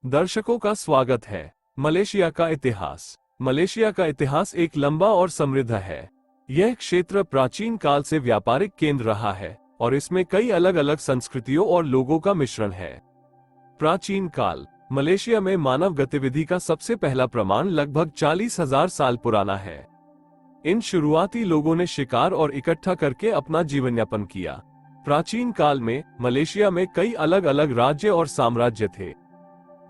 दर्शकों का स्वागत है। मलेशिया का इतिहास। मलेशिया का इतिहास एक लंबा और समृद्ध है। यह क्षेत्र प्राचीन काल से व्यापारिक केंद्र रहा है और इसमें कई अलग अलग संस्कृतियों और लोगों का मिश्रण है। प्राचीन काल। मलेशिया में मानव गतिविधि का सबसे पहला प्रमाण लगभग 40,000 साल पुराना है। इन शुरुआती लोगों ने शिकार और इकट्ठा करके अपना जीवन यापन किया। प्राचीन काल में मलेशिया में कई अलग अलग राज्य और साम्राज्य थे।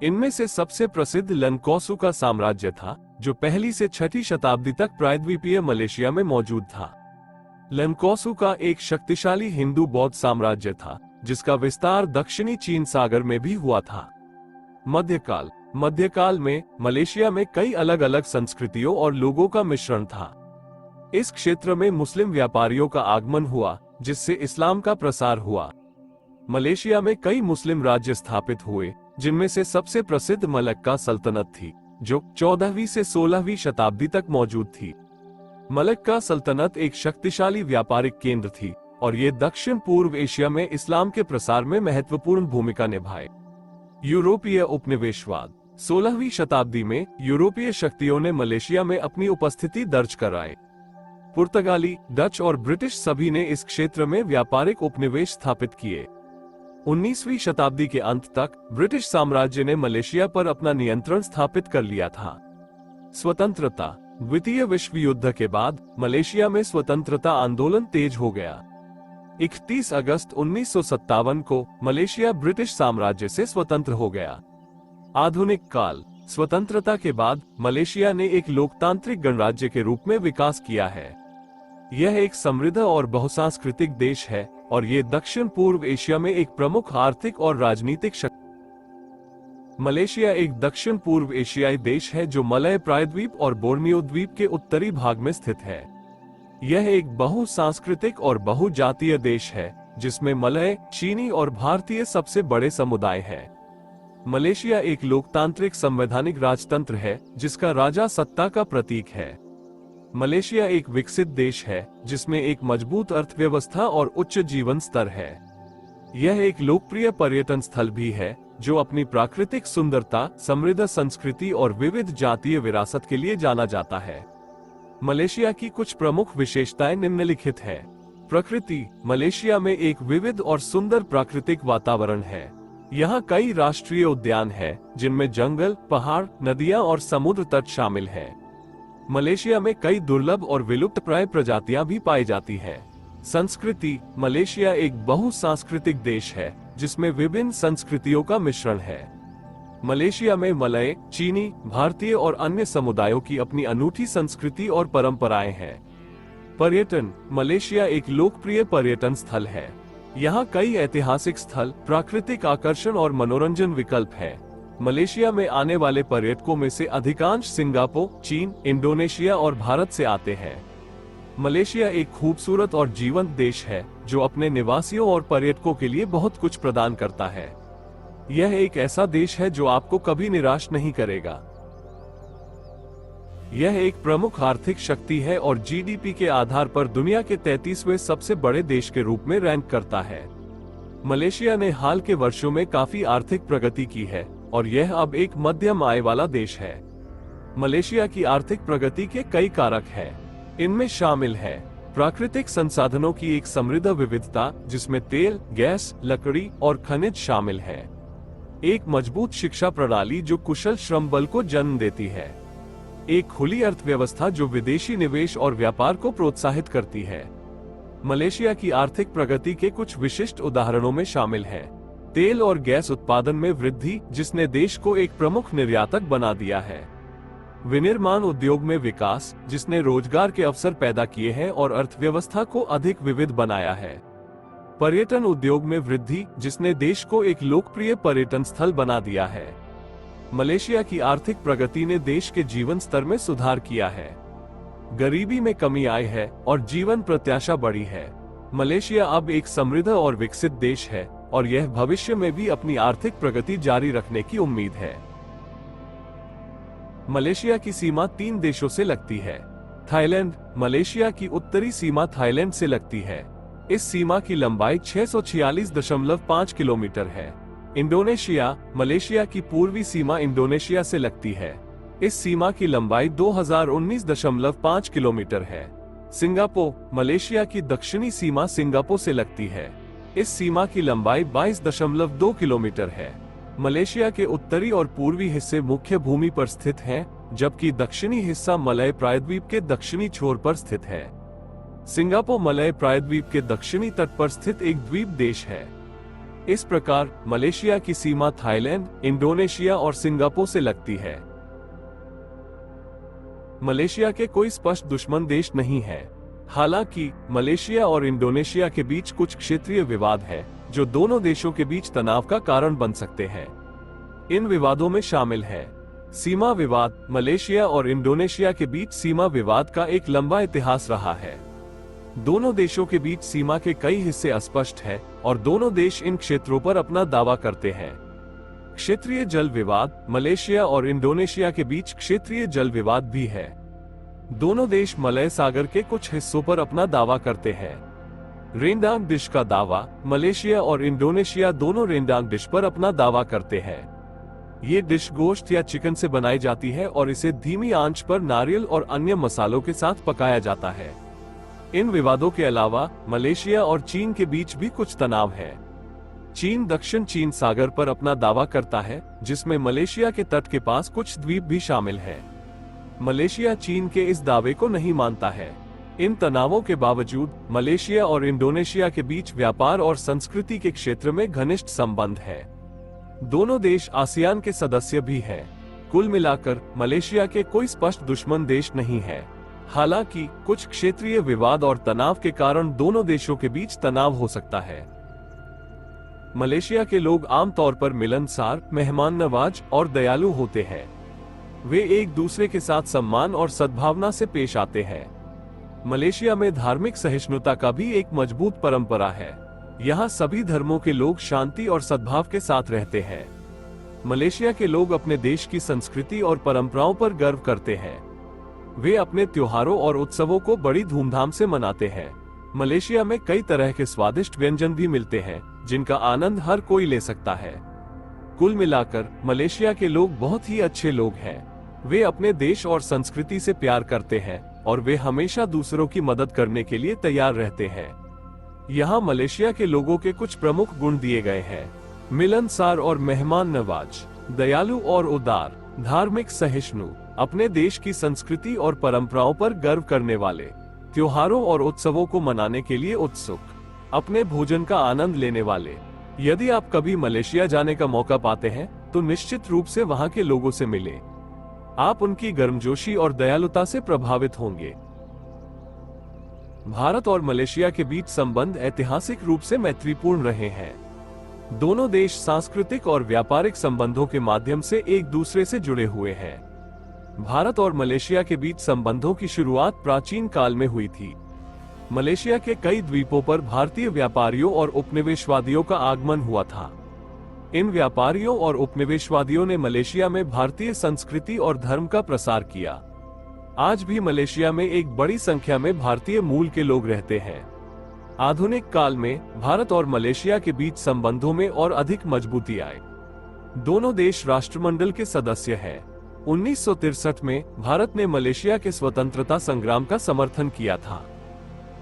इनमें से सबसे प्रसिद्ध लनकोसु का साम्राज्य था, जो पहली से छठी शताब्दी तक प्रायद्वीपीय मलेशिया में मौजूद था। लनकोसु का एक शक्तिशाली हिंदू बौद्ध साम्राज्य था, जिसका विस्तार दक्षिणी चीन सागर में भी हुआ था। मध्यकाल। मध्यकाल में मलेशिया में कई अलग अलग संस्कृतियों और लोगों का मिश्रण था। इस क्षेत्र में मुस्लिम व्यापारियों का आगमन हुआ, जिससे इस्लाम का प्रसार हुआ। मलेशिया में कई मुस्लिम राज्य स्थापित हुए, जिनमें से सबसे प्रसिद्ध मलक्का सल्तनत थी, जो 14वीं से 16वीं शताब्दी तक मौजूद थी। मलक्का सल्तनत एक शक्तिशाली व्यापारिक केंद्र थी और ये दक्षिण पूर्व एशिया में इस्लाम के प्रसार में महत्वपूर्ण भूमिका निभाए। यूरोपीय उपनिवेशवाद। 16वीं शताब्दी में यूरोपीय शक्तियों ने मलेशिया में अपनी उपस्थिति दर्ज कराई। पुर्तगाली, डच और ब्रिटिश सभी ने इस क्षेत्र में व्यापारिक उपनिवेश स्थापित किए। 19वीं शताब्दी के अंत तक ब्रिटिश साम्राज्य ने मलेशिया पर अपना नियंत्रण स्थापित कर लिया था। स्वतंत्रता। द्वितीय विश्व युद्ध के बाद मलेशिया में स्वतंत्रता आंदोलन तेज हो गया। 31 अगस्त 1957 को मलेशिया ब्रिटिश साम्राज्य से स्वतंत्र हो गया। आधुनिक काल। स्वतंत्रता के बाद मलेशिया ने एक लोकतांत्रिक गणराज्य के रूप में विकास किया है। यह एक समृद्ध और बहुसांस्कृतिक देश है और ये दक्षिण पूर्व एशिया में एक प्रमुख आर्थिक और राजनीतिक शक्ति। मलेशिया एक दक्षिण पूर्व एशियाई देश है जो मलय प्रायद्वीप और बोर्नियो द्वीप के उत्तरी भाग में स्थित है। यह एक बहुसांस्कृतिक और बहुजातीय देश है, जिसमें मलय, चीनी और भारतीय सबसे बड़े समुदाय हैं। मलेशिया एक लोकतांत्रिक संवैधानिक राजतंत्र है, जिसका राजा सत्ता का प्रतीक है। मलेशिया एक विकसित देश है, जिसमें एक मजबूत अर्थव्यवस्था और उच्च जीवन स्तर है। यह एक लोकप्रिय पर्यटन स्थल भी है, जो अपनी प्राकृतिक सुंदरता, समृद्ध संस्कृति और विविध जातीय विरासत के लिए जाना जाता है। मलेशिया की कुछ प्रमुख विशेषताएं निम्नलिखित है। प्रकृति। मलेशिया में एक विविध और सुंदर प्राकृतिक वातावरण है। यहाँ कई राष्ट्रीय उद्यान हैं, जिनमें जंगल, पहाड़, नदियाँ और समुद्र तट शामिल हैं। मलेशिया में कई दुर्लभ और विलुप्तप्राय प्रजातियां भी पाई जाती हैं। संस्कृति। मलेशिया एक बहुसांस्कृतिक देश है, जिसमें विभिन्न संस्कृतियों का मिश्रण है। मलेशिया में मलय, चीनी, भारतीय और अन्य समुदायों की अपनी अनूठी संस्कृति और परंपराएं हैं। पर्यटन। मलेशिया एक लोकप्रिय पर्यटन स्थल है। यहाँ कई ऐतिहासिक स्थल, प्राकृतिक आकर्षण और मनोरंजन विकल्प हैं। मलेशिया में आने वाले पर्यटकों में से अधिकांश सिंगापुर, चीन, इंडोनेशिया और भारत से आते हैं। मलेशिया एक खूबसूरत और जीवंत देश है, जो अपने निवासियों और पर्यटकों के लिए बहुत कुछ प्रदान करता है। यह एक ऐसा देश है जो आपको कभी निराश नहीं करेगा। यह एक प्रमुख आर्थिक शक्ति है और जीडीपी के आधार पर दुनिया के 33वें सबसे बड़े देश के रूप में रैंक करता है। मलेशिया ने हाल के वर्षों में काफी आर्थिक प्रगति की है और यह अब एक मध्यम आय वाला देश है। मलेशिया की आर्थिक प्रगति के कई कारक हैं। इनमें शामिल है प्राकृतिक संसाधनों की एक समृद्ध विविधता, जिसमें तेल, गैस, लकड़ी और खनिज शामिल है। एक मजबूत शिक्षा प्रणाली जो कुशल श्रम बल को जन्म देती है। एक खुली अर्थव्यवस्था जो विदेशी निवेश और व्यापार को प्रोत्साहित करती है। मलेशिया की आर्थिक प्रगति के कुछ विशिष्ट उदाहरणों में शामिल है तेल और गैस उत्पादन में वृद्धि, जिसने देश को एक प्रमुख निर्यातक बना दिया है। विनिर्माण उद्योग में विकास, जिसने रोजगार के अवसर पैदा किए हैं और अर्थव्यवस्था को अधिक विविध बनाया है। पर्यटन उद्योग में वृद्धि, जिसने देश को एक लोकप्रिय पर्यटन स्थल बना दिया है। मलेशिया की आर्थिक प्रगति ने देश के जीवन स्तर में सुधार किया है। गरीबी में कमी आई है और जीवन प्रत्याशा बढ़ी है। मलेशिया अब एक समृद्ध और विकसित देश है और यह भविष्य में भी अपनी आर्थिक प्रगति जारी रखने की उम्मीद है। मलेशिया की सीमा 3 देशों से लगती है। थाईलैंड। मलेशिया की उत्तरी सीमा थाईलैंड से लगती है। इस सीमा की लंबाई 646.5 किलोमीटर है। इंडोनेशिया। मलेशिया की पूर्वी सीमा इंडोनेशिया से लगती है। इस सीमा की लंबाई 2019.5 किलोमीटर है। सिंगापुर। मलेशिया की दक्षिणी सीमा सिंगापुर से लगती है। इस सीमा की लंबाई 22.2 किलोमीटर है। मलेशिया के उत्तरी और पूर्वी हिस्से मुख्य भूमि पर स्थित हैं, जबकि दक्षिणी हिस्सा मलय प्रायद्वीप के दक्षिणी छोर पर स्थित है। सिंगापुर मलय प्रायद्वीप के दक्षिणी तट पर स्थित एक द्वीप देश है। इस प्रकार मलेशिया की सीमा थाईलैंड, इंडोनेशिया और सिंगापुर से लगती है। मलेशिया के कोई स्पष्ट दुश्मन देश नहीं है। हालांकि मलेशिया और इंडोनेशिया के बीच कुछ क्षेत्रीय विवाद है, जो दोनों देशों के बीच तनाव का कारण बन सकते हैं। इन विवादों में शामिल है सीमा विवाद। मलेशिया और इंडोनेशिया के बीच सीमा विवाद का एक लंबा इतिहास रहा है। दोनों देशों के बीच सीमा के कई हिस्से अस्पष्ट हैं और दोनों देश इन क्षेत्रों पर अपना दावा करते हैं। क्षेत्रीय जल विवाद। मलेशिया और इंडोनेशिया के बीच क्षेत्रीय जल विवाद भी है। दोनों देश मलय सागर के कुछ हिस्सों पर अपना दावा करते हैं। रेंडांग डिश का दावा। मलेशिया और इंडोनेशिया दोनों रेंडांग डिश पर अपना दावा करते हैं। ये डिश गोश्त या चिकन से बनाई जाती है और इसे धीमी आंच पर नारियल और अन्य मसालों के साथ पकाया जाता है। इन विवादों के अलावा मलेशिया और चीन के बीच भी कुछ तनाव है। चीन दक्षिण चीन सागर पर अपना दावा करता है, जिसमें मलेशिया के तट के पास कुछ द्वीप भी शामिल हैं। मलेशिया चीन के इस दावे को नहीं मानता है। इन तनावों के बावजूद मलेशिया और इंडोनेशिया के बीच व्यापार और संस्कृति के क्षेत्र में घनिष्ठ संबंध है। दोनों देश आसियान के सदस्य भी हैं। कुल मिलाकर मलेशिया के कोई स्पष्ट दुश्मन देश नहीं है। हालांकि कुछ क्षेत्रीय विवाद और तनाव के कारण दोनों देशों के बीच तनाव हो सकता है। मलेशिया के लोग आमतौर पर मिलनसार, मेहमान नवाज और दयालु होते हैं। वे एक दूसरे के साथ सम्मान और सद्भावना से पेश आते हैं। मलेशिया में धार्मिक सहिष्णुता का भी एक मजबूत परंपरा है। यहाँ सभी धर्मों के लोग शांति और सद्भाव के साथ रहते हैं। मलेशिया के लोग अपने देश की संस्कृति और परंपराओं पर गर्व करते हैं। वे अपने त्योहारों और उत्सवों को बड़ी धूमधाम से मनाते हैं। मलेशिया में कई तरह के स्वादिष्ट व्यंजन भी मिलते हैं, जिनका आनंद हर कोई ले सकता है। कुल मिलाकर मलेशिया के लोग बहुत ही अच्छे लोग हैं। वे अपने देश और संस्कृति से प्यार करते हैं और वे हमेशा दूसरों की मदद करने के लिए तैयार रहते हैं। यहाँ मलेशिया के लोगों के कुछ प्रमुख गुण दिए गए हैं: मिलनसार और मेहमान नवाज, दयालु और उदार, धार्मिक सहिष्णु, अपने देश की संस्कृति और परंपराओं पर गर्व करने वाले, त्योहारों और उत्सवों को मनाने के लिए उत्सुक, अपने भोजन का आनंद लेने वाले। यदि आप कभी मलेशिया जाने का मौका पाते हैं तो निश्चित रूप से वहां के लोगों से मिलें। आप उनकी गर्मजोशी और दयालुता से प्रभावित होंगे। भारत और मलेशिया के बीच संबंध ऐतिहासिक रूप से मैत्रीपूर्ण रहे हैं। दोनों देश सांस्कृतिक और व्यापारिक संबंधों के माध्यम से एक दूसरे से जुड़े हुए हैं। भारत और मलेशिया के बीच संबंधों की शुरुआत प्राचीन काल में हुई थी। मलेशिया के कई द्वीपों पर भारतीय व्यापारियों और उपनिवेशवादियों का आगमन हुआ था। इन व्यापारियों और उपनिवेशवादियों ने मलेशिया में भारतीय संस्कृति और धर्म का प्रसार किया। आज भी मलेशिया में एक बड़ी संख्या में भारतीय मूल के लोग रहते हैं। आधुनिक काल में भारत और मलेशिया के बीच संबंधों में और अधिक मजबूती आई। दोनों देश राष्ट्रमंडल के सदस्य हैं। 1963 में भारत ने मलेशिया के स्वतंत्रता संग्राम का समर्थन किया था।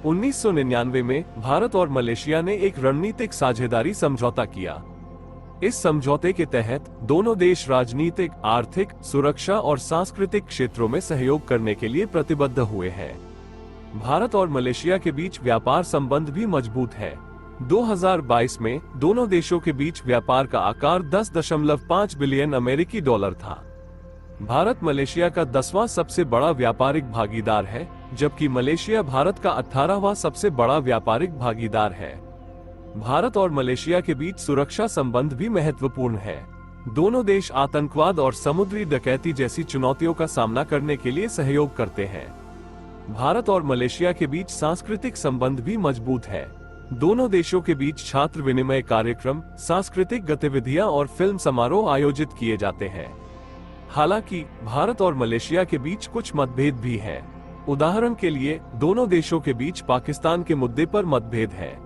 1999 में भारत और मलेशिया ने एक रणनीतिक साझेदारी समझौता किया। इस समझौते के तहत दोनों देश राजनीतिक, आर्थिक, सुरक्षा और सांस्कृतिक क्षेत्रों में सहयोग करने के लिए प्रतिबद्ध हुए हैं। भारत और मलेशिया के बीच व्यापार संबंध भी मजबूत है। 2022 में दोनों देशों के बीच व्यापार का आकार 10.5 बिलियन अमेरिकी डॉलर था। भारत मलेशिया का 10वां सबसे बड़ा व्यापारिक भागीदार है, जबकि मलेशिया भारत का 18वां सबसे बड़ा व्यापारिक भागीदार है। भारत और मलेशिया के बीच सुरक्षा संबंध भी महत्वपूर्ण है। दोनों देश आतंकवाद और समुद्री डकैती जैसी चुनौतियों का सामना करने के लिए सहयोग करते हैं। भारत और मलेशिया के बीच सांस्कृतिक संबंध भी मजबूत है। दोनों देशों के बीच छात्र विनिमय कार्यक्रम, सांस्कृतिक गतिविधियां और फिल्म समारोह आयोजित किए जाते हैं। हालांकि भारत और मलेशिया के बीच कुछ मतभेद भी हैं। उदाहरण के लिए दोनों देशों के बीच पाकिस्तान के मुद्दे पर मतभेद है।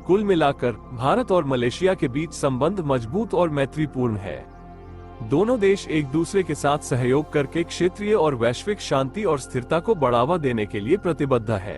कुल मिलाकर भारत और मलेशिया के बीच संबंध मजबूत और मैत्रीपूर्ण है। दोनों देश एक दूसरे के साथ सहयोग करके क्षेत्रीय और वैश्विक शांति और स्थिरता को बढ़ावा देने के लिए प्रतिबद्ध है।